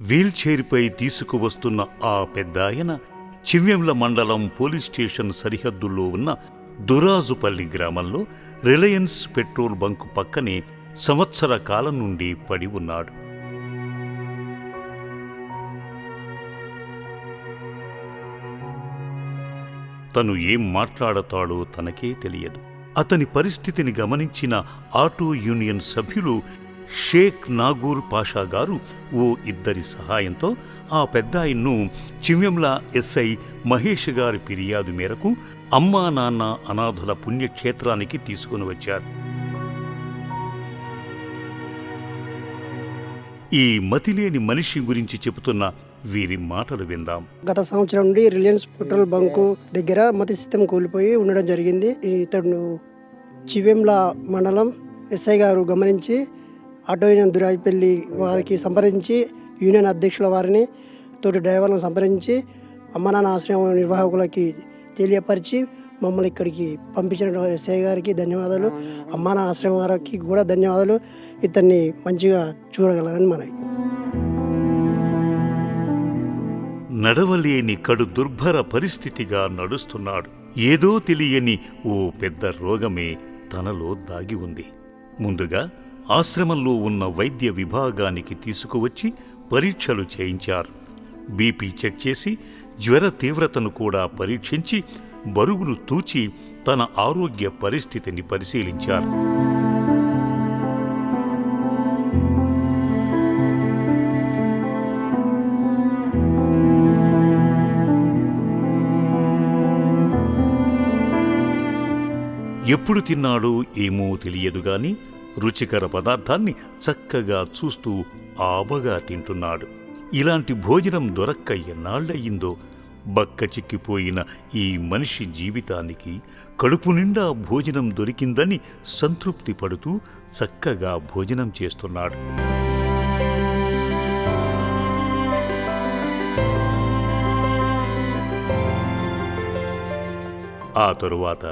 వీల్చైర్పై తీసుకువస్తున్న ఆ పెద్దాయన చివ్వెంల మండలం పోలీస్ స్టేషన్ సరిహద్దుల్లో ఉన్న దురాజుపల్లి గ్రామంలో రిలయన్స్ పెట్రోల్ బంకు పక్కనే సంవత్సర కాలం నుండి పడి ఉన్నాడు. తను ఏం మాట్లాడతాడో తనకే తెలియదు. అతని పరిస్థితిని గమనించిన ఆటో యూనియన్ సభ్యులు షేక్ నాగూర్ పాషా గారు ఓ ఇద్దరి సహాయంతో ఆ పెద్దాయన్ను చివ్వెంల ఎస్ఐ మహేష్ గారి ఫిర్యాదు మేరకు అమ్మా నాన్న అనాథుల పుణ్యక్షేత్రానికి తీసుకుని వచ్చారు. ఈ మతిలేని మనిషి గురించి చెబుతున్న వీరి మాటలు విందాం. గత సంవత్సరం నుండి రిలయన్స్ పెట్రోల్ బంకు దగ్గర మతిస్థితం కోల్పోయి ఉండడం జరిగింది. ఇతడు చివ్వెంల మండలం ఎస్ఐ గారు గమనించి ఆటో యూనియన్ దురాజుపల్లి వారికి సంప్రదించి యూనియన్ అధ్యక్షుల వారిని తోటి డ్రైవర్లను సంప్రదించి అమ్మనాన్న ఆశ్రమం నిర్వాహకులకి తెలియపరిచి మమ్మల్ని ఇక్కడికి పంపించిన ఎస్ఐ గారికి ధన్యవాదాలు, అమ్మానాన్న ఆశ్రమం వారికి కూడా ధన్యవాదాలు. ఇతన్ని మంచిగా చూడగలరని మనవి. నడవలేని కడు దుర్భర పరిస్థితిగా నడుస్తున్నాడు. ఏదో తెలియని ఓ పెద్ద రోగమే తనలో దాగి ఉంది. ముందుగా ఆశ్రమంలో ఉన్న వైద్య విభాగానికి తీసుకువచ్చి పరీక్షలు చేయించారు. బీపీ చెక్ చేసి జ్వర తీవ్రతను కూడా పరీక్షించి బరువును తూచి తన ఆరోగ్య పరిస్థితిని పరిశీలించారు. ఎప్పుడు తిన్నాడో ఏమో తెలియదుగాని రుచికర పదార్థాన్ని చక్కగా చూస్తూ ఆబగా తింటున్నాడు. ఇలాంటి భోజనం దొరక్క ఎన్నాళ్లయ్యిందో. బక్క చిక్కిపోయిన ఈ మనిషి జీవితానికి కడుపు నిండా భోజనం దొరికిందని సంతృప్తి పడుతూ చక్కగా భోజనం చేస్తున్నాడు. ఆ తరువాత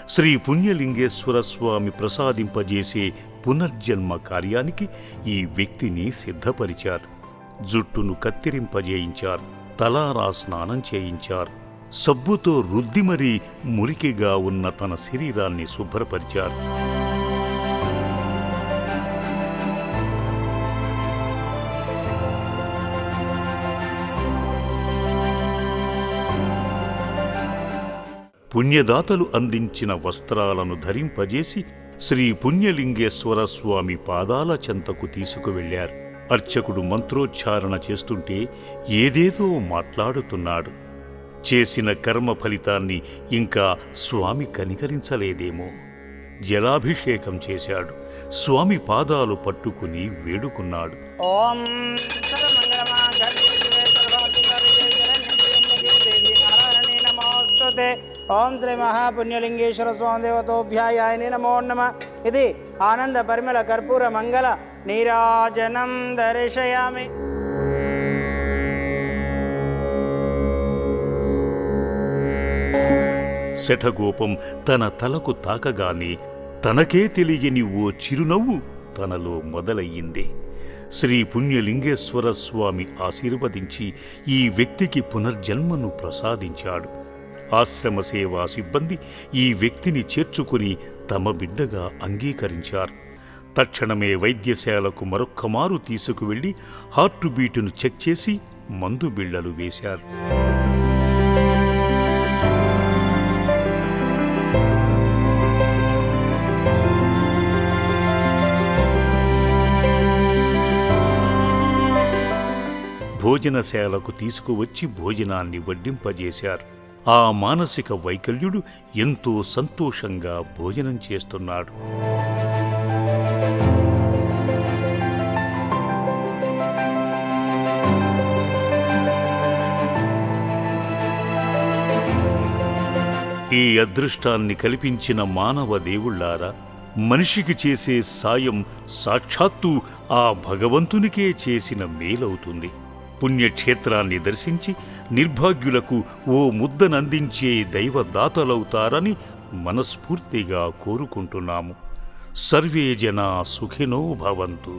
శ్రీ పుణ్యలింగేశ్వర స్వామి ప్రసాదింపజేసే పునర్జన్మ కార్యానికి ఈ వ్యక్తిని సిద్ధపరిచారు. జుట్టును కత్తిరింపజేయించారు, తలారా స్నానం చేయించారు, సబ్బుతో రుద్ది మరీ మురికిగా ఉన్న తన శరీరాన్ని శుభ్రపరిచారు. పుణ్యదాతలు అందించిన వస్త్రాలను ధరింపజేసి శ్రీ పుణ్యలింగేశ్వర స్వామి పాదాల చెంతకు తీసుకువెళ్లారు. అర్చకుడు మంత్రోచ్చారణ చేస్తుంటే ఏదేదో మాట్లాడుతున్నాడు. చేసిన కర్మ ఫలితాన్ని ఇంకా స్వామి కనికరించలేదేమో. జలాభిషేకం చేశాడు. స్వామి పాదాలు పట్టుకుని వేడుకున్నాడు. ఓం శ్రీ మహాపుణ్యలింగేశ్వర స్వామి దేవతోభ్యాయ నమో నమః. ఇది ఆనంద పరిమళ కర్పూర మంగళ నీరాజనం దర్శయామి. శఠగోపం తన తలకు తాకగానే తనకే తెలియని ఓ చిరునవ్వు తనలో మొదలయ్యింది. శ్రీ పుణ్యలింగేశ్వర స్వామి ఆశీర్వదించి ఈ వ్యక్తికి పునర్జన్మను ప్రసాదించాడు. ఆశ్రమ సేవా సిబ్బంది ఈ వ్యక్తిని చేర్చుకుని తమ బిడ్డగా అంగీకరించారు. తక్షణమే వైద్యశాలకు మరొక్కమారు తీసుకువెళ్లి హార్ట్ బీటును చెక్ చేసి మందు బిళ్లలు వేశారు. భోజనశాలకు తీసుకువచ్చి భోజనాన్ని వడ్డింపజేశారు. ఆ మానసిక వైకల్యుడు ఎంతో సంతోషంగా భోజనం చేస్తున్నాడు. ఈ అదృష్టాన్ని కల్పించిన మానవ దేవుళ్ళారా, మనిషికి చేసే సాయం సాక్షాత్తు ఆ భగవంతునికే చేసిన మేలవుతుంది. పుణ్యక్షేత్రాన్ని దర్శించి నిర్భాగ్యులకు ఓ ముద్దనందించే దైవదాతలవుతారని మనస్ఫూర్తిగా కోరుకుంటున్నాము. సర్వే జనా సుఖినో భవంతు.